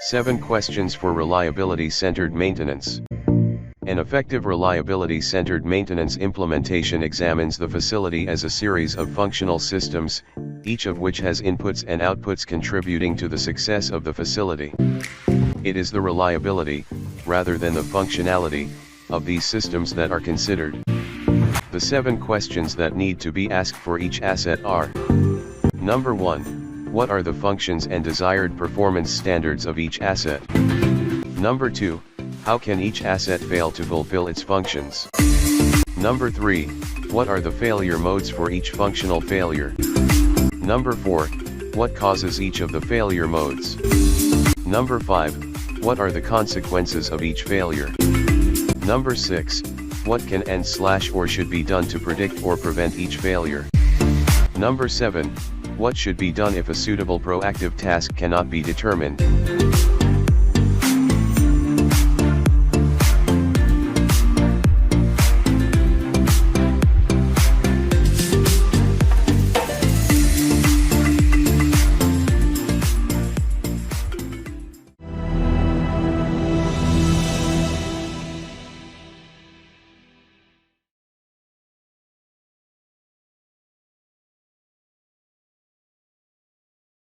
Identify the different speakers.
Speaker 1: 7 questions for reliability-centered maintenance. An effective reliability-centered maintenance implementation examines the facility as a series of functional systems, each of which has inputs and outputs contributing to the success of the facility. It is the reliability, rather than the functionality, of these systems that are considered. The 7 questions that need to be asked for each asset are: Number 1. What are the functions and desired performance standards of each asset? Number 2. How can each asset fail to fulfill its functions? Number 3. What are the failure modes for each functional failure? Number 4. What causes each of the failure modes? Number 5. What are the consequences of each failure? Number 6. What can or should be done to predict or prevent each failure? Number 7. What should be done if a suitable proactive task cannot be determined?